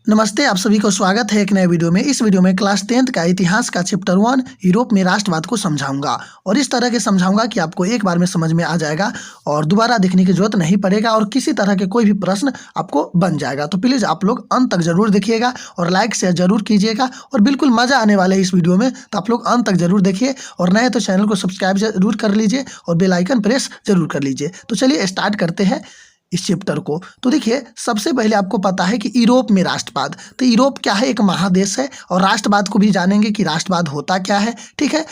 नमस्ते, आप सभी को स्वागत है एक नए वीडियो में। इस वीडियो में क्लास 10th का इतिहास का चैप्टर 1 यूरोप में राष्ट्रवाद को समझाऊंगा और इस तरह के समझाऊंगा कि आपको एक बार में समझ में आ जाएगा और दोबारा देखने की जरूरत नहीं पड़ेगा और किसी तरह के कोई भी प्रश्न आपको बन जाएगा। तो प्लीज़ आप लोग अंत तक जरूर देखिएगा और लाइक शेयर जरूर कीजिएगा और बिल्कुल मज़ा आने वाला है इस वीडियो में, तो आप लोग अंत तक जरूर देखिए और नए तो चैनल को सब्सक्राइब जरूर कर लीजिए और बेल आइकन प्रेस जरूर कर लीजिए। तो चलिए स्टार्ट करते हैं इस चैप्टर को। तो देखिए, सबसे पहले आपको पता है कि यूरोप में राष्ट्रवाद, तो यूरोप क्या है, एक महादेश है और राष्ट्रवाद को भी जानेंगे कि राष्ट्रवाद होता क्या है। ठीक है,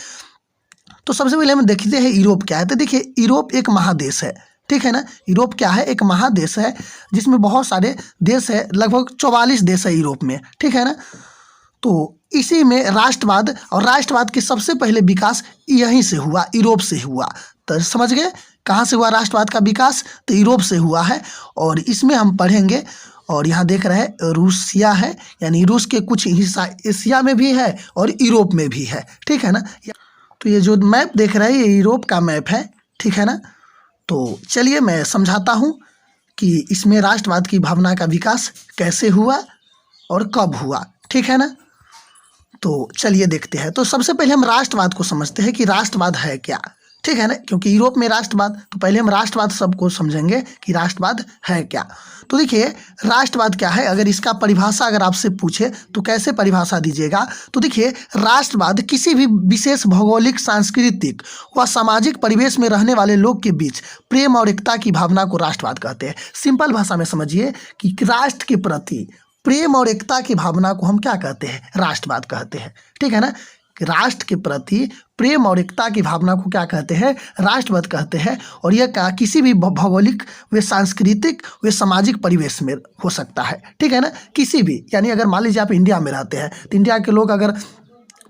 तो सबसे पहले हम देखते हैं यूरोप क्या है। तो देखिए, यूरोप एक महादेश है, ठीक है ना। यूरोप क्या है, एक महादेश है जिसमें बहुत सारे देश है, लगभग 44 देश है यूरोप में, ठीक है ना। तो इसी में राष्ट्रवाद और राष्ट्रवाद के सबसे पहले विकास यहीं से हुआ, यूरोप से हुआ। तो समझ गए कहाँ से हुआ राष्ट्रवाद का विकास, तो यूरोप से हुआ है। और इसमें हम पढ़ेंगे, और यहाँ देख रहे हैं रूसिया है, यानी रूस के कुछ हिस्सा एशिया में भी है और यूरोप में भी है, ठीक है ना। तो ये जो मैप देख रहे हैं ये यूरोप का मैप है, ठीक है ना। तो चलिए मैं समझाता हूँ कि इसमें राष्ट्रवाद की भावना का विकास कैसे हुआ और कब हुआ, ठीक है ना। तो चलिए देखते हैं। तो सबसे पहले हम राष्ट्रवाद को समझते हैं कि राष्ट्रवाद है क्या, ठीक है ना, क्योंकि यूरोप में राष्ट्रवाद, तो पहले हम राष्ट्रवाद सबको समझेंगे कि राष्ट्रवाद है क्या। तो देखिए, राष्ट्रवाद क्या है, अगर इसका परिभाषा अगर आपसे पूछे तो कैसे परिभाषा दीजिएगा। तो देखिए, राष्ट्रवाद किसी भी विशेष भौगोलिक, सांस्कृतिक व सामाजिक परिवेश में रहने वाले लोग के बीच प्रेम और एकता की भावना को राष्ट्रवाद कहते हैं। सिंपल भाषा में समझिए कि राष्ट्र के प्रति प्रेम और एकता की भावना को हम क्या कहते हैं, राष्ट्रवाद कहते हैं, ठीक है ना। राष्ट्र के प्रति प्रेम और एकता की भावना को क्या कहते हैं, राष्ट्रवाद कहते हैं। और यह क्या किसी भी भौगोलिक व सांस्कृतिक व सामाजिक परिवेश में हो सकता है, ठीक है ना, किसी भी। यानी अगर मान लीजिए आप इंडिया में रहते हैं तो इंडिया के लोग अगर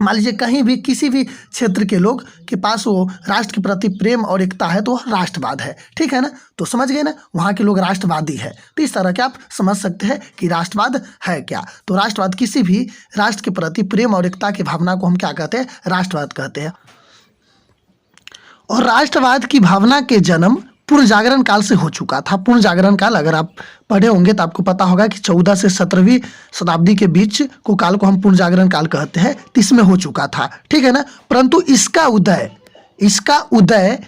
मान लीजिए कहीं भी किसी भी क्षेत्र के लोग के पास वो राष्ट्र के प्रति प्रेम और एकता है तो वह राष्ट्रवाद है, ठीक है ना। तो समझ गए ना, वहाँ के लोग राष्ट्रवादी है। तो इस तरह के आप समझ सकते हैं कि राष्ट्रवाद है क्या। तो राष्ट्रवाद किसी भी राष्ट्र के प्रति प्रेम और एकता की भावना को हम क्या कहते हैं, राष्ट्रवाद कहते हैं। और राष्ट्रवाद की भावना के जन्म पूर्ण जागरण काल से हो चुका था। पूर्ण जागरण काल अगर आप पढ़े होंगे तो आपको पता होगा कि 14 से 17वीं शताब्दी के बीच को काल को हम पूर्ण जागरण काल कहते हैं, तो इसमें हो चुका था, ठीक है ना। परंतु इसका उदय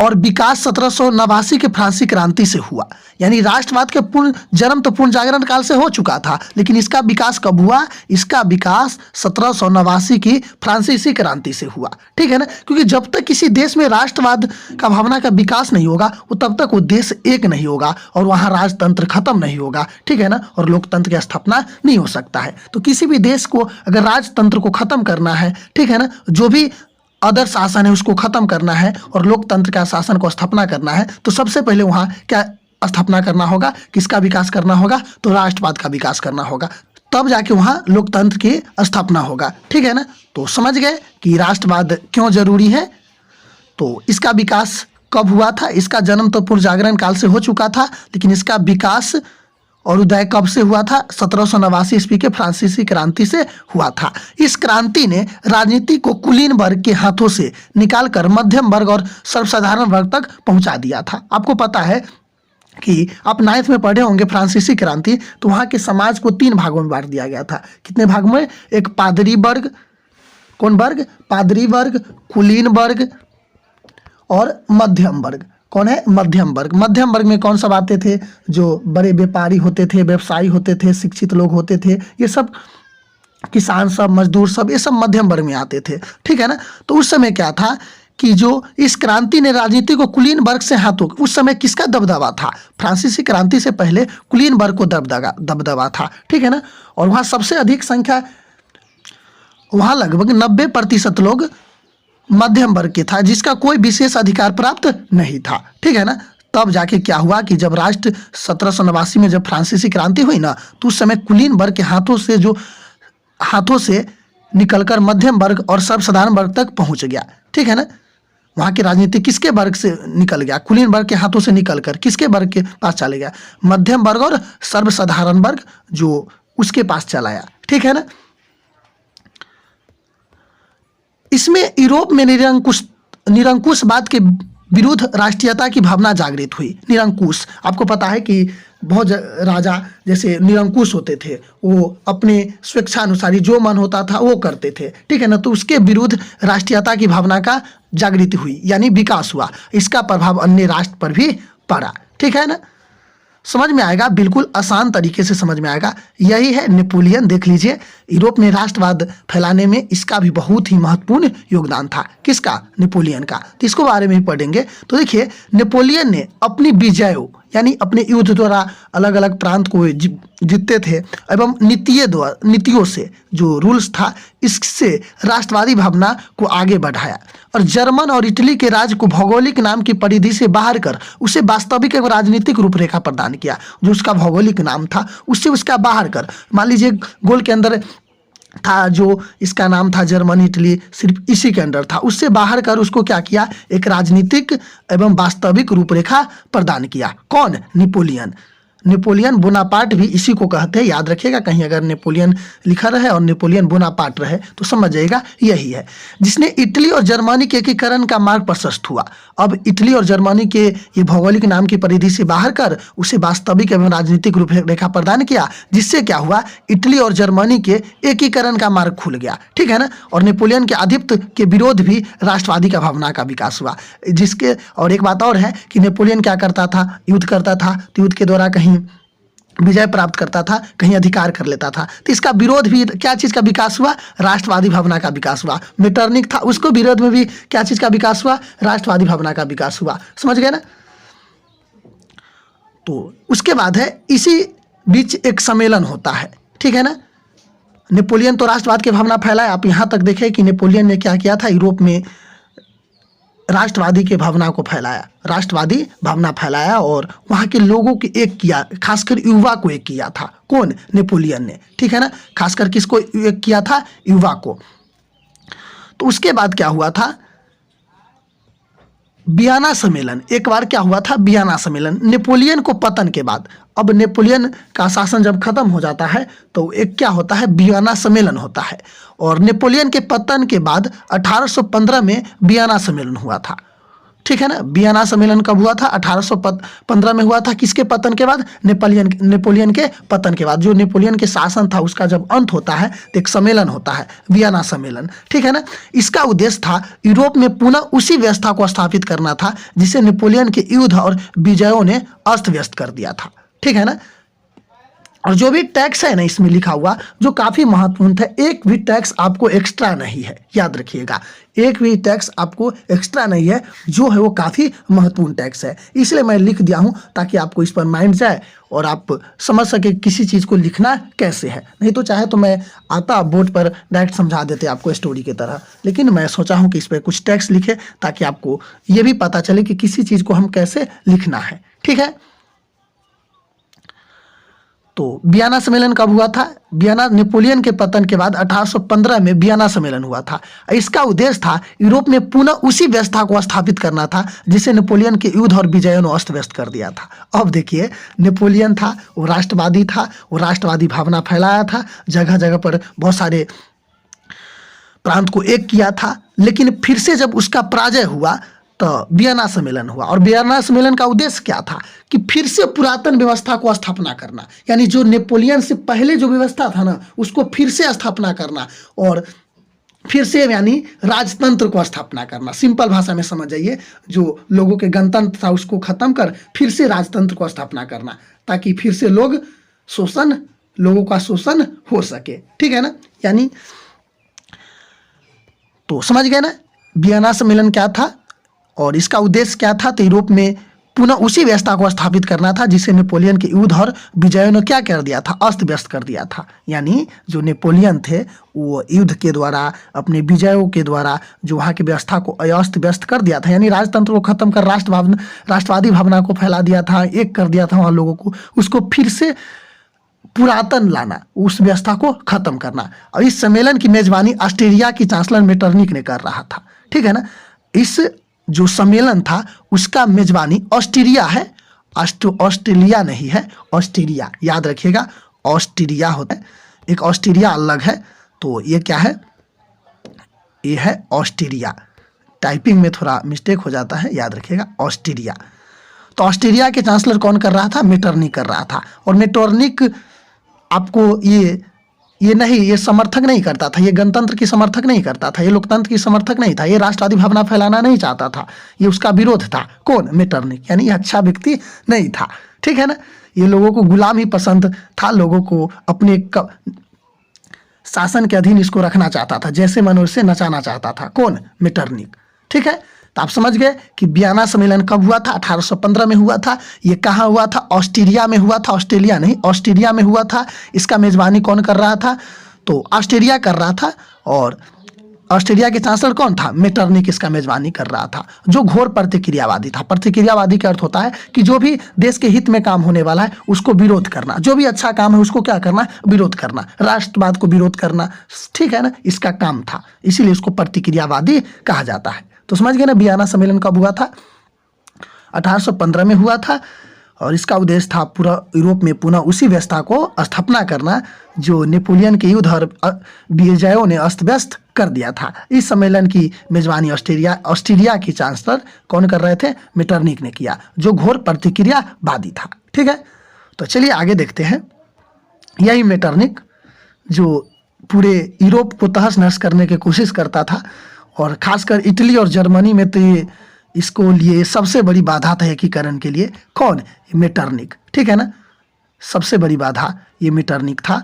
और विकास 1789 के फ्रांसीसी क्रांति से हुआ। यानी राष्ट्रवाद के पूर्ण जन्म तो पूर्ण जागरण काल से हो चुका था, लेकिन इसका विकास कब हुआ, इसका विकास 1789 की फ्रांसीसी क्रांति से हुआ, ठीक है ना। क्योंकि जब तक किसी देश में राष्ट्रवाद का भावना का विकास नहीं होगा वो तब तक वो देश एक नहीं होगा और वहाँ राजतंत्र खत्म नहीं होगा, ठीक है ना, और लोकतंत्र की स्थापना नहीं हो सकता है। तो किसी भी देश को अगर राजतंत्र को खत्म करना है, ठीक है ना, जो भी अदर शासन है उसको खत्म करना है और लोकतंत्र का शासन को स्थापना करना है, तो सबसे पहले वहाँ क्या स्थापना करना होगा, किसका विकास करना होगा, तो राष्ट्रवाद का विकास करना होगा, तब जाके वहाँ लोकतंत्र की स्थापना होगा, ठीक है ना। तो समझ गए कि राष्ट्रवाद क्यों जरूरी है। तो इसका विकास कब हुआ था, इसका जन्म तो पूर्ण जागरण काल से हो चुका था, लेकिन इसका विकास और उदय कब से हुआ था, 1789 ईस्वी के फ्रांसीसी क्रांति से हुआ था। इस क्रांति ने राजनीति को कुलीन वर्ग के हाथों से निकालकर मध्यम वर्ग और सर्वसाधारण वर्ग तक पहुंचा दिया था। आपको पता है कि आप 9th में पढ़े होंगे फ्रांसीसी क्रांति, तो वहाँ के समाज को 3 भागों में बांट दिया गया था। कितने भाग में, एक पादरी वर्ग, कौन वर्ग, पादरी वर्ग, कुलीन वर्ग और मध्यम वर्ग। कौन है, मध्यम वर्ग। मध्यम वर्ग में कौन सब आते थे, जो बड़े व्यापारी होते थे, व्यवसायी होते थे, शिक्षित लोग होते थे, ये सब किसान सब, मजदूर सब, ये सब मध्यम वर्ग में आते थे, ठीक है ना। तो उस समय क्या था कि जो इस क्रांति ने राजनीति को कुलीन वर्ग से हाथों, उस समय किसका दबदबा था, फ्रांसीसी क्रांति से पहले कुलीन वर्ग को दबदबा था, ठीक है ना। और वहाँ सबसे अधिक संख्या, वहाँ लगभग 90% लोग मध्यम वर्ग के था, जिसका कोई विशेष अधिकार प्राप्त नहीं था, ठीक है ना। तब जाके क्या हुआ कि जब राष्ट्र 1789 में जब फ्रांसीसी क्रांति हुई ना, तो उस समय कुलीन वर्ग के हाथों से निकलकर मध्यम वर्ग और सर्वसाधारण वर्ग तक पहुंच गया, ठीक है ना। वहाँ की राजनीति किसके वर्ग से निकल गया, कुलीन वर्ग के हाथों से निकलकर किसके वर्ग के पास चले गया, मध्यम वर्ग और सर्वसाधारण वर्ग जो उसके पास चला आया, ठीक है ना। इसमें यूरोप में निरंकुशवाद के विरुद्ध राष्ट्रीयता की भावना जागृत हुई। निरंकुश, आपको पता है कि बहुत राजा जैसे निरंकुश होते थे, वो अपने स्वेच्छानुसारी जो मन होता था वो करते थे, ठीक है ना। तो उसके विरुद्ध राष्ट्रीयता की भावना का जागृति हुई, यानी विकास हुआ। इसका प्रभाव अन्य राष्ट्र पर भी पड़ा, ठीक है ना। समझ में आएगा, बिल्कुल आसान तरीके से समझ में आएगा। यही है नेपोलियन। देख लीजिए, यूरोप में राष्ट्रवाद फैलाने में इसका भी बहुत ही महत्वपूर्ण योगदान था। किसका? नेपोलियन का। तो इसको बारे में भी पढ़ेंगे। तो देखिए, नेपोलियन ने अपनी विजयों यानी अपने युद्ध द्वारा अलग अलग प्रांत को जीतते थे एवं नीतियों से जो रूल्स था, इससे राष्ट्रवादी भावना को आगे बढ़ाया और जर्मन और इटली के राज्य को भौगोलिक नाम की परिधि से बाहर कर उसे वास्तविक एवं राजनीतिक रूपरेखा प्रदान किया। जो उसका भौगोलिक नाम था उससे उसका बाहर कर, मान लीजिए गोल के अंदर था जो इसका नाम था जर्मनी इटली, सिर्फ इसी के अंदर था, उससे बाहर कर उसको क्या किया? एक राजनीतिक एवं वास्तविक रूपरेखा प्रदान किया। कौन? नेपोलियन। नेपोलियन बोनापार्ट भी इसी को कहते हैं, याद रखिएगा। कहीं अगर नेपोलियन लिखा रहे और नेपोलियन बोनापार्ट रहे तो समझ जाइएगा यही है, जिसने इटली और जर्मनी के एकीकरण का मार्ग प्रशस्त हुआ। अब इटली और जर्मनी के ये भौगोलिक नाम की परिधि से बाहर कर उसे वास्तविक एवं राजनीतिक रूपरेखा प्रदान किया, जिससे क्या हुआ? इटली और जर्मनी के एकीकरण का मार्ग खुल गया, ठीक है ना। और नेपोलियन के आधिपत्य के विरोध भी राष्ट्रवादी का भावना का विकास हुआ। जिसके और एक बात और है कि नेपोलियन क्या करता था? युद्ध करता था, तो युद्ध के द्वारा कहीं विजय प्राप्त करता था, कहीं अधिकार कर लेता था। तो इसका विरोध भी क्या चीज का विकास हुआ? राष्ट्रवादी भावना का विकास हुआ। मेटरनिक था, उसको विरोध में भी क्या चीज का विकास हुआ? राष्ट्रवादी भावना का विकास हुआ। समझ गए ना। तो उसके बाद है, इसी बीच एक सम्मेलन होता है, ठीक है ना। नेपोलियन तो राष्ट्रवाद की भावना फैलाए। आप यहां तक देखें कि नेपोलियन ने क्या किया था? यूरोप में राष्ट्रवादी के भावना को फैलाया, राष्ट्रवादी भावना फैलाया और वहाँ के लोगों को एक किया, खासकर युवा को एक किया था। कौन? नेपोलियन ने, ठीक है ना। खासकर किसको एक किया था? युवा को। तो उसके बाद क्या हुआ था? वियना सम्मेलन। एक बार क्या हुआ था? वियना सम्मेलन। नेपोलियन को पतन के बाद, अब नेपोलियन का शासन जब खत्म हो जाता है तो एक क्या होता है? वियना सम्मेलन होता है। और नेपोलियन के पतन के बाद 1815 में वियना सम्मेलन हुआ था, ठीक है ना। वियना सम्मेलन कब हुआ था? 1815 में हुआ था। किसके पतन के बाद? नेपोलियन के पतन के बाद। जो नेपोलियन के शासन था उसका जब अंत होता है तो एक सम्मेलन होता है, वियना सम्मेलन, ठीक है ना। इसका उद्देश्य था यूरोप में पुनः उसी व्यवस्था को स्थापित करना था जिसे नेपोलियन के युद्ध और विजयों ने अस्त व्यस्त कर दिया था, ठीक है ना। और जो भी टैक्स है ना इसमें लिखा हुआ, जो काफी महत्वपूर्ण था, एक भी टैक्स आपको एक्स्ट्रा नहीं है, याद रखिएगा। एक भी टैक्स आपको एक्स्ट्रा नहीं है, जो है वो काफी महत्वपूर्ण टैक्स है। इसलिए मैं लिख दिया हूं ताकि आपको इस पर माइंड जाए और आप समझ सके किसी चीज को लिखना कैसे है। नहीं तो चाहे तो मैं आता बोर्ड पर डायरेक्ट समझा देते आपको स्टोरी की तरह, लेकिन मैं सोचा हूं कि इस पर कुछ टैक्स लिखे ताकि आपको ये भी पता चले कि किसी चीज को हम कैसे लिखना है, ठीक है। तो वियना सम्मेलन कब हुआ था? वियना नेपोलियन के पतन के बाद 1815 में वियना सम्मेलन हुआ था। इसका उद्देश्य था यूरोप में पुनः उसी व्यवस्था को स्थापित करना था जिसे नेपोलियन के युद्ध और विजयों ने अस्त व्यस्त कर दिया था। अब देखिए, नेपोलियन था, वो राष्ट्रवादी था, वो राष्ट्रवादी भावना फैलाया था, जगह जगह पर बहुत सारे प्रांत को एक किया था। लेकिन फिर से जब उसका पराजय हुआ तो वियना सम्मेलन हुआ। और वियना सम्मेलन का उद्देश्य क्या था? कि फिर से पुरातन व्यवस्था को स्थापना करना, यानी जो नेपोलियन से पहले जो व्यवस्था था ना उसको फिर से स्थापना करना और फिर से यानी राजतंत्र को स्थापना करना। सिंपल भाषा में समझ जाइए, जो लोगों के गणतंत्र था उसको खत्म कर फिर से राजतंत्र को स्थापना करना, ताकि फिर से लोगों का शोषण हो सके, ठीक है ना। यानी तो समझ गए ना वियना सम्मेलन क्या था और इसका उद्देश्य क्या था? तो यूरोप में पुनः उसी व्यवस्था को स्थापित करना था जिसे नेपोलियन के युद्ध और विजयों ने क्या कर दिया था? अस्त व्यस्त कर दिया था। यानी जो नेपोलियन थे वो युद्ध के द्वारा, अपने विजयों के द्वारा जो वहाँ की व्यवस्था को अस्त व्यस्त कर दिया था, यानी राजतंत्र को खत्म कर राष्ट्रवादी भावना को फैला दिया था, एक कर दिया था वहाँ लोगों को, उसको फिर से पुरातन लाना, उस व्यवस्था को खत्म करना। और इस सम्मेलन की मेजबानी ऑस्ट्रिया की चांसलर मेटरनिक ने कर रहा था, ठीक है ना। इस जो सम्मेलन था उसका मेजबानी ऑस्ट्रिया है, ऑस्ट्रेलिया नहीं है, ऑस्ट्रिया, याद रखिएगा। ऑस्ट्रिया होता है, एक ऑस्ट्रिया अलग है। तो ये क्या है? ये है ऑस्ट्रिया टाइपिंग में थोड़ा मिस्टेक हो जाता है, याद रखिएगा ऑस्ट्रिया। तो ऑस्ट्रिया के चांसलर कौन कर रहा था? मेटरनिक कर रहा था। और मेटरनिक आपको ये समर्थक नहीं करता था, ये गणतंत्र की समर्थक नहीं करता था, ये लोकतंत्र की समर्थक नहीं था, ये राष्ट्रवादी भावना फैलाना नहीं चाहता था, ये उसका विरोध था। कौन? मेटरनिक। यानी ये अच्छा व्यक्ति नहीं था, ठीक है ना। ये लोगों को गुलाम ही पसंद था, लोगों को अपने शासन के अधीन इसको रखना चाहता था, जैसे मन वैसे नचाना चाहता था। कौन? मेटरनिक, ठीक है। तो आप समझ गए कि वियना सम्मेलन कब हुआ था? 1815 में हुआ था। ये कहाँ हुआ था? ऑस्ट्रिया में हुआ था, ऑस्ट्रेलिया नहीं, ऑस्ट्रिया में हुआ था। इसका मेजबानी कौन कर रहा था? तो ऑस्ट्रिया कर रहा था। और ऑस्ट्रेलिया के चांसलर कौन था? मेटरनिक इसका मेजबानी कर रहा था, जो घोर प्रतिक्रियावादी था। प्रतिक्रियावादी का अर्थ होता है कि जो भी देश के हित में काम होने वाला है उसको विरोध करना, जो भी अच्छा काम है उसको क्या करना? विरोध करना, राष्ट्रवाद को विरोध करना, ठीक है ना, इसका काम था। इसीलिए इसको प्रतिक्रियावादी कहा जाता है। तो समझ गए ना वियना सम्मेलन कब हुआ था? 1815 में हुआ था। और इसका उद्देश्य था पूरा यूरोप में पुनः उसी व्यवस्था को स्थापना करना जो नेपोलियन के युद्ध और विजयों ने अस्त व्यस्त कर दिया था। इस सम्मेलन की मेजबानी ऑस्ट्रिया की चांसलर कौन कर रहे थे? मेटरनिक ने किया, जो घोर प्रतिक्रियावादी था, ठीक है। तो चलिए आगे देखते हैं। यही मेटरनिक जो पूरे यूरोप को तहस नहस करने की कोशिश करता था, और खासकर इटली और जर्मनी में तो ये इसको लिए सबसे बड़ी बाधा था एकीकरण के लिए। कौन? मेटरनिक, ठीक है ना। सबसे बड़ी बाधा ये मेटरनिक था,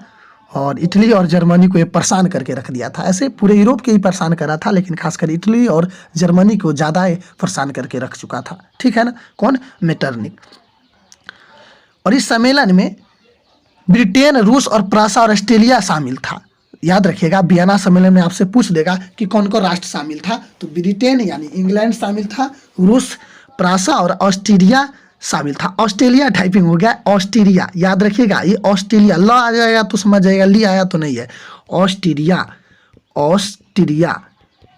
और इटली और जर्मनी को ये परेशान करके रख दिया था। ऐसे पूरे यूरोप के ही परेशान करा था, लेकिन खासकर इटली और जर्मनी को ज़्यादा परेशान करके रख चुका था, ठीक है ना। कौन? मेटरनिक। और इस सम्मेलन में ब्रिटेन, रूस और प्रासा और ऑस्ट्रेलिया शामिल था। याद रखिएगा वियना सम्मेलन में आपसे पूछ देगा कि कौन कौन राष्ट्र शामिल था। तो ब्रिटेन यानी इंग्लैंड शामिल था, रूस, प्रासा और ऑस्ट्रेलिया शामिल था। ऑस्ट्रेलिया टाइपिंग हो गया ऑस्ट्रेलिया, याद रखिएगा। ये ऑस्ट्रेलिया ल आ जाएगा तो समझ जाएगा, ली आया तो नहीं है। ऑस्ट्रेलिया, ऑस्ट्रेलिया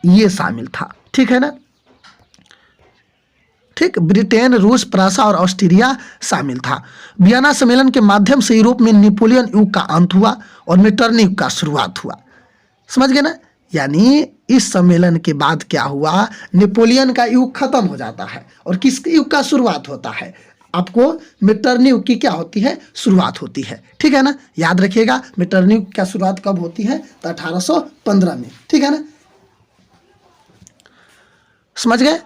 ये शामिल था, ठीक है ना। ठीक, ब्रिटेन, रूस, प्रासा और ऑस्ट्रिया शामिल था। वियना सम्मेलन के माध्यम से यूरोप में नेपोलियन युग का अंत हुआ और मेटरनिक युग का शुरुआत हुआ। समझ गए ना। यानी इस सम्मेलन के बाद क्या हुआ? नेपोलियन का युग खत्म हो जाता है और किस युग का शुरुआत होता है? आपको मेटरनिक युग की क्या होती है? शुरुआत होती है, ठीक है ना। याद रखिएगा मेटरनिक युग की शुरुआत कब होती है? तो 1815 में, ठीक है ना। समझ गए?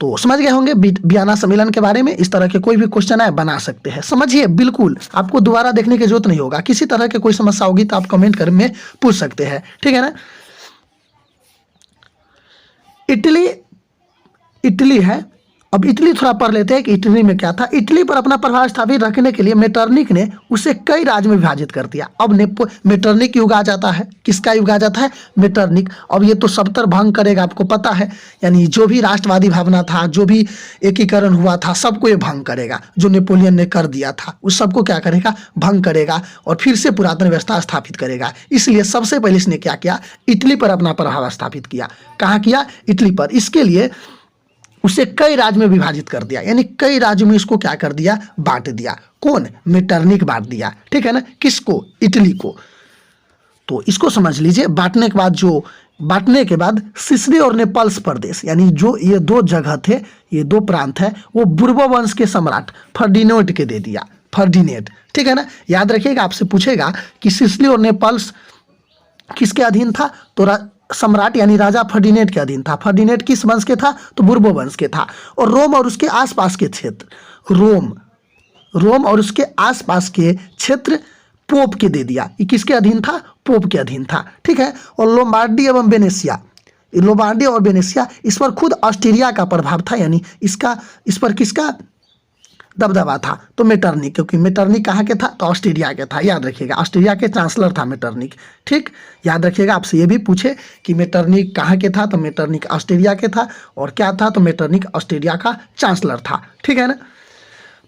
तो समझ गए होंगे वियना सम्मेलन के बारे में। इस तरह के कोई भी क्वेश्चन है बना सकते हैं, समझिए। बिल्कुल आपको दोबारा देखने की जरूरत नहीं होगा। किसी तरह की कोई समस्या होगी तो आप कमेंट कर में पूछ सकते हैं, ठीक है ना। इटली है। अब इटली थोड़ा पढ़ लेते हैं कि इटली में क्या था। इटली पर अपना प्रभाव स्थापित रखने के लिए मेटरनिक ने उसे कई राज्य में विभाजित कर दिया। अब मेटरनिक युग आ जाता है। किसका युग आ जाता है? मेटरनिक। अब ये तो सबतर भंग करेगा, आपको पता है। यानी जो भी राष्ट्रवादी भावना था, जो भी एकीकरण हुआ था, सबको ये भंग करेगा। जो नेपोलियन ने कर दिया था उस सबको क्या करेगा? भंग करेगा और फिर से पुरातन व्यवस्था स्थापित करेगा। इसलिए सबसे पहले इसने क्या किया? इटली पर अपना प्रभाव स्थापित किया। कहाँ किया? इटली पर। इसके लिए उसे कई राज्य में विभाजित कर दिया, यानी कई राज्यों में इसको क्या कर दिया? बांट दिया। कौन? मेटरनिक बांट दिया, ठीक है ना। किसको? इटली को। तो इसको समझ लीजिए। बांटने के बाद सिसिली और नेपल्स प्रदेश, यानी जो ये दो जगह थे, ये दो प्रांत है, वो बुर्बो वंश के सम्राट फर्डिनेंट के दे दिया। फर्डिनेंट, ठीक है ना। याद रखिएगा, आपसे पूछेगा कि सिसिली और नेपल्स किसके अधीन था? तो सम्राट यानी राजा फर्डिनेंट के अधीन था। फर्डिनेंट किस वंश के था? तो बुर्बो वंश के था। और रोम और उसके आसपास के क्षेत्र, रोम और उसके आसपास के क्षेत्र पोप के दे दिया। ये किसके अधीन था? पोप के अधीन था, ठीक है। और लोम्बार्डी एवं वेनेशिया, लोम्बार्डी और वेनेशिया, इस पर खुद ऑस्ट्रिया का प्रभाव था। यानी इस पर किसका दबदबा था? तो मेटरनिक। क्योंकि मेटरनिक कहाँ के था? तो ऑस्ट्रिया के था। याद रखिएगा, ऑस्ट्रिया के चांसलर था मेटरनिक, ठीक। याद रखिएगा, आपसे ये भी पूछे कि मेटरनिक कहाँ के था? तो मेटरनिक ऑस्ट्रिया के था। और क्या था? तो मेटरनिक ऑस्ट्रिया का चांसलर था, ठीक है ना।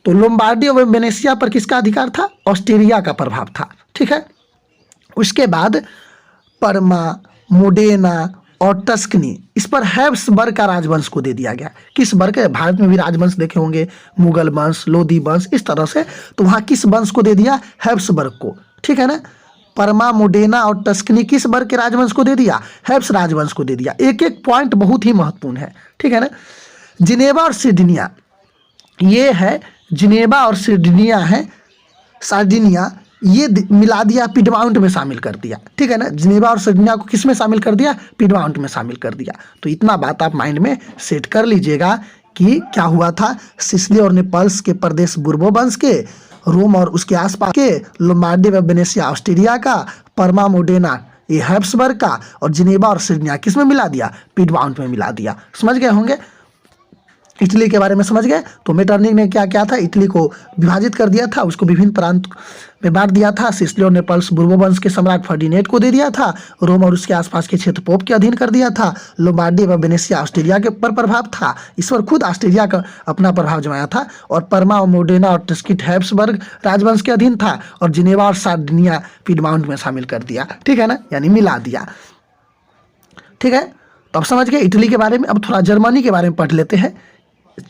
तो लोम्बार्डी और वेनेशिया पर किसका अधिकार था? ऑस्ट्रिया का प्रभाव था, ठीक है। उसके बाद परमा, मोडेना और टस्कनी, इस पर हैब्सबर्ग का राजवंश को दे दिया गया। किस वर्ग? भारत में भी राजवंश देखे होंगे, मुगल वंश, लोधी वंश, इस तरह से। तो वहाँ किस वंश को दे दिया? हैब्सबर्ग को, ठीक है ना। परमा, मोडेना और टस्कनी किस वर्ग के राजवंश को दे दिया? हैब्स राजवंश को दे दिया। एक एक पॉइंट बहुत ही महत्वपूर्ण है, ठीक है ना। जिनेवा और सिडनिया, ये है जिनेवा और सिडनिया है, सार्डिनिया, ये मिला दिया, पिडमाउंट में शामिल कर दिया, ठीक है ना। जिनेवा और सिडनिया को किस में शामिल कर दिया? पिडमाउंट में शामिल कर दिया। तो इतना बात आप माइंड में सेट कर लीजिएगा कि क्या हुआ था। सिसिली और नेपल्स के प्रदेश बुर्बो वंश के, रोम और उसके आसपास के, लोम्बार्डी व वेनेसिया ऑस्ट्रिया का, परमा, मोडेना ये हैब्सबर्ग का, और जिनेवा और सिडनिया किस में मिला दिया? पिडमाउंट में मिला दिया। समझ गए होंगे। इटली के बारे में समझ गए। तो मेटरनिक ने क्या किया था? इटली को विभाजित कर दिया था, उसको विभिन्न प्रांत में बांट दिया था। सिसिली और नेपल्स बुर्बो वंश के सम्राट फर्डिनेंड को दे दिया था। रोम और उसके आसपास के क्षेत्र पोप के अधीन कर दिया था। लोम्बार्डी व वेनेसिया ऑस्ट्रिया के पर प्रभाव था, इस पर खुद ऑस्ट्रिया का अपना प्रभाव जमाया था। और परमा और मोडेना और टस्किट हैब्सबर्ग राजवंश के अधीन था। और जिनेवा और सार्डिनिया पिडमाउंट में शामिल कर दिया, ठीक है ना, यानी मिला दिया, ठीक है। तो अब समझ गए इटली के बारे में। अब थोड़ा जर्मनी के बारे में पढ़ लेते हैं।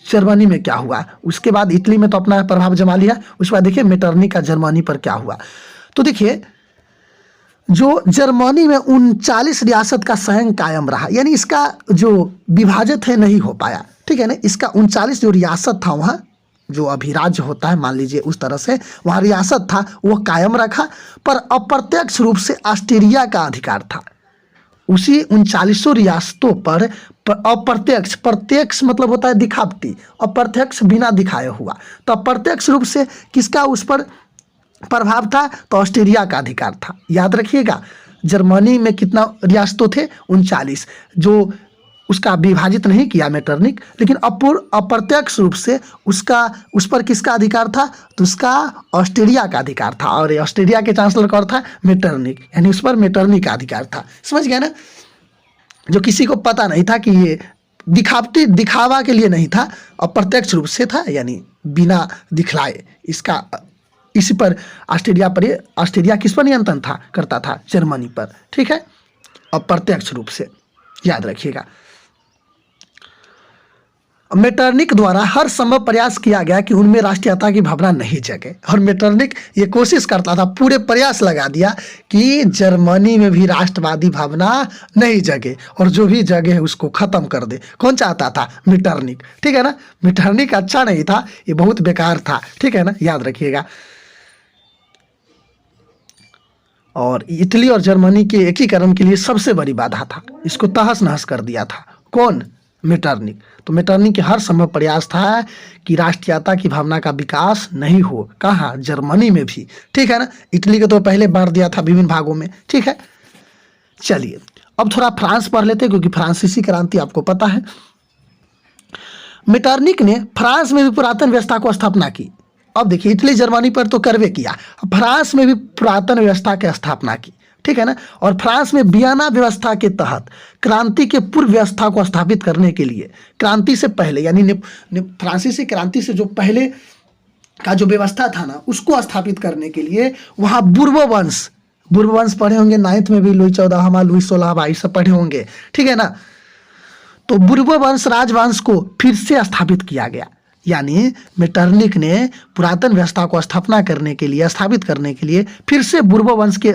जर्मनी में क्या हुआ, उसके बाद इटली में तो अपना प्रभाव जमा लिया, उसके बाद देखिए मेटरनिक का जर्मनी पर क्या हुआ। तो देखिए जो जर्मनी में 39 रियासत का संघ कायम रहा, यानी इसका जो विभाजित है नहीं हो पाया, ठीक है ना। इसका 39 जो रियासत था वहाँ, जो अभी राज्य होता है मान लीजिए उस तरह से, वहाँ रियासत था वो कायम रखा, पर अप्रत्यक्ष रूप से ऑस्ट्रिया का अधिकार था। उसी 39 रियासतों पर अप्रत्यक्ष, प्रत्यक्ष मतलब होता है दिखावटी, अप्रत्यक्ष बिना दिखाए हुआ, तो अप्रत्यक्ष रूप से किसका उस पर प्रभाव था? तो ऑस्ट्रिया का अधिकार था। याद रखिएगा जर्मनी में कितना रियासतों थे? 39, जो उसका विभाजित नहीं किया मेटरनिक, लेकिन अप्रत्यक्ष रूप से उसका उस पर किसका अधिकार था? तो उसका ऑस्ट्रिया का अधिकार था। और ऑस्ट्रिया के चांसलर कौन था? मेटरनिक, यानी उस पर मेटरनिक का अधिकार था। समझ गया ना। जो किसी को पता नहीं था कि ये दिखावा के लिए नहीं था, अप्रत्यक्ष रूप से था, यानी बिना दिखलाए इसका, इसी पर ऑस्ट्रिया किस पर नियंत्रण था करता था? जर्मनी पर, ठीक है, अप्रत्यक्ष रूप से, याद रखिएगा। मेटरनिक द्वारा हर संभव प्रयास किया गया कि उनमें राष्ट्रीयता की भावना नहीं जगे, और मेटरनिक ये कोशिश करता था, पूरे प्रयास लगा दिया कि जर्मनी में भी राष्ट्रवादी भावना नहीं जगे, और जो भी जगे है उसको खत्म कर दे। कौन चाहता था? मेटरनिक, ठीक है ना। मेटरनिक अच्छा नहीं था, ये बहुत बेकार था, ठीक है ना, याद रखिएगा। और इटली और जर्मनी के एकीकरण के लिए सबसे बड़ी बाधा था, इसको तहस नहस कर दिया था। कौन? मेटरनिक। तो मेटरनिक के हर संभव प्रयास था कि राष्ट्रीयता की भावना का विकास नहीं हो। कहाँ? जर्मनी में भी, ठीक है ना। इटली को तो पहले बांट दिया था विभिन्न भागों में, ठीक है। चलिए अब थोड़ा फ्रांस पढ़ लेते हैं, क्योंकि फ्रांसीसी क्रांति आपको पता है। मेटरनिक ने फ्रांस में भी पुरातन व्यवस्था को स्थापना की। अब देखिए इटली जर्मनी पर तो करवे किया, फ्रांस में भी पुरातन व्यवस्था की स्थापना की, ठीक है ना। और फ्रांस में वियना व्यवस्था के तहत क्रांति के पूर्व व्यवस्था को स्थापित करने के लिए, क्रांति से पहले यानी फ्रांसीसी क्रांति से जो पहले का जो व्यवस्था था ना, उसको स्थापित करने के लिए वहाँ बुर्बो वंश पढ़े होंगे 9th में भी, लुई 14वां, लुई 16वां, ये सब पढ़े होंगे, ठीक है ना। तो बुर्बो वंश राजवंश को फिर से स्थापित किया गया, यानी मेटरनिक ने पुरातन व्यवस्था को स्थापित करने के लिए फिर से बुर्बो वंश के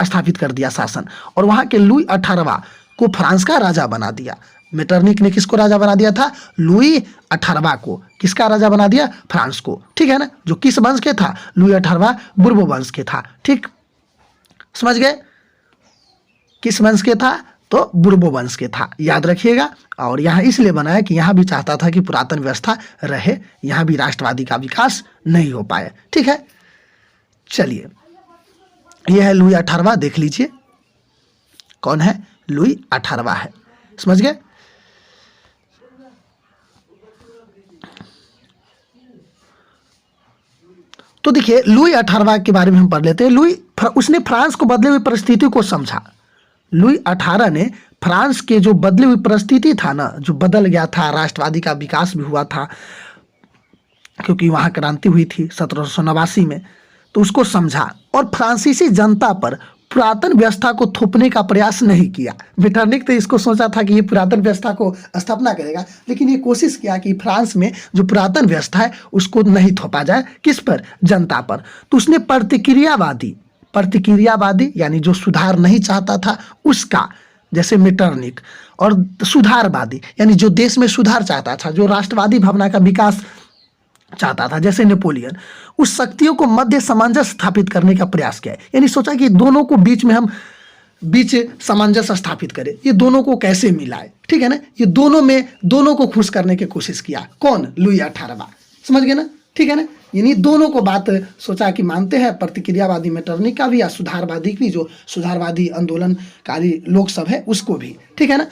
स्थापित कर दिया शासन, और वहाँ के लुई 18वां को फ्रांस का राजा बना दिया। मेटरनिक ने किसको राजा बना दिया था? लुई 18वां को किसका राजा बना दिया? फ्रांस को, ठीक है ना। जो किस वंश के था? लुई 18वां बुर्बो वंश के था, ठीक, समझ गए। किस वंश के था? तो बुर्बो वंश के था, याद रखिएगा। और यहाँ इसलिए बनाया कि यहाँ भी चाहता था कि पुरातन व्यवस्था रहे, यहाँ भी राष्ट्रवादी का विकास नहीं हो पाए, ठीक है। चलिए यह है लुई 18वां, देख लीजिए कौन है? लुई 18वां है, समझ गए। तो देखिए लुई 18वां के बारे में हम पढ़ लेते हैं। उसने फ्रांस को बदले हुई परिस्थिति को समझा। लुई 18 ने फ्रांस के जो बदली हुई परिस्थिति था ना, जो बदल गया था, राष्ट्रवादी का विकास भी हुआ था क्योंकि वहाँ क्रांति हुई थी 1789 में, तो उसको समझा और फ्रांसीसी जनता पर पुरातन व्यवस्था को थोपने का प्रयास नहीं किया। मेटरनिक तो इसको सोचा था कि ये पुरातन व्यवस्था को स्थापना करेगा, लेकिन ये कोशिश किया कि फ्रांस में जो पुरातन व्यवस्था है उसको नहीं थोपा जाए। किस पर? जनता पर। तो उसने प्रतिक्रियावादी यानी जो सुधार नहीं चाहता था उसका, जैसे मेटरनिक, और सुधारवादी यानी जो देश में सुधार चाहता था, जो राष्ट्रवादी भावना का विकास चाहता था, जैसे नेपोलियन, उस शक्तियों को मध्य सामंजस्य स्थापित करने का प्रयास किया। यानी सोचा कि दोनों को बीच में हम सामंजस्य स्थापित करें, ये दोनों को कैसे मिलाए, ठीक है ना। ये दोनों को खुश करने की कोशिश किया। कौन? लुई 18वां। समझ गए ना, ठीक है ना। यानी दोनों को बात सोचा कि मानते हैं, प्रतिक्रियावादी मेटरनिक का भी या सुधारवादी की, जो सुधारवादी आंदोलनकारी लोग सब है उसको भी, ठीक है ना।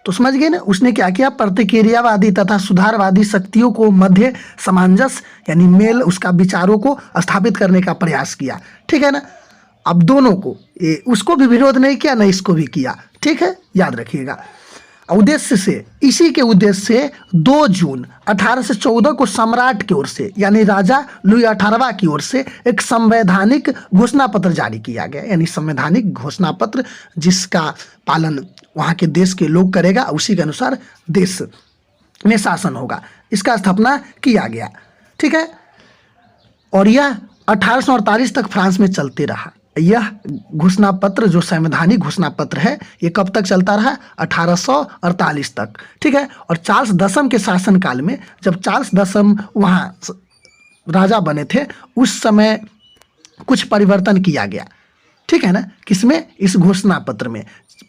तो समझ गए ना, उसने क्या किया, प्रतिक्रियावादी तथा सुधारवादी शक्तियों को मध्य सामंजस्य यानी मेल, उसका विचारों को स्थापित करने का प्रयास किया, ठीक है ना। अब दोनों को, उसको भी विरोध नहीं किया, न इसको भी किया, ठीक है, याद रखिएगा। उद्देश्य से, इसी के उद्देश्य से 2 जून 1814 को सम्राट की ओर से यानी राजा लुई 18वां की ओर से एक संवैधानिक घोषणा पत्र जारी किया गया। यानी संवैधानिक घोषणा पत्र जिसका पालन वहाँ के देश के लोग करेगा, उसी के अनुसार देश में शासन होगा, इसका स्थापना किया गया, ठीक है। और यह 1848 तक फ्रांस में चलते रहा। यह घोषणा पत्र, जो संवैधानिक घोषणा पत्र है, ये कब तक चलता रहा? 1848 तक, ठीक है। और चार्ल्स दसम के शासनकाल में, जब चार्ल्स दसम वहाँ राजा बने थे, उस समय कुछ परिवर्तन किया गया, ठीक है ना। किसमें? इस घोषणा पत्र में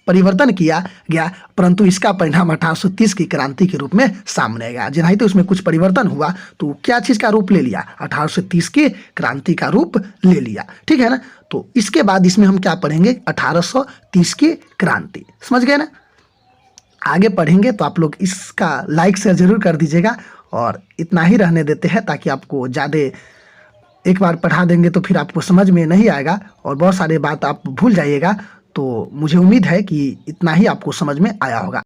परिवर्तन किया गया, परंतु इसका परिणाम 1830 की क्रांति के रूप में सामने गया। जिन्हें तो उसमें कुछ परिवर्तन हुआ तो क्या चीज़ का रूप ले लिया? 1830 की क्रांति का रूप ले लिया, ठीक है ना। तो इसके बाद इसमें हम क्या पढ़ेंगे? 1830 की क्रांति। समझ गए ना। आगे पढ़ेंगे तो आप लोग इसका लाइक शेयर जरूर कर दीजिएगा, और इतना ही रहने देते हैं ताकि आपको ज़्यादा, एक बार पढ़ा देंगे तो फिर आपको समझ में नहीं आएगा और बहुत सारे बात आप भूल जाइएगा। तो मुझे उम्मीद है कि इतना ही आपको समझ में आया होगा।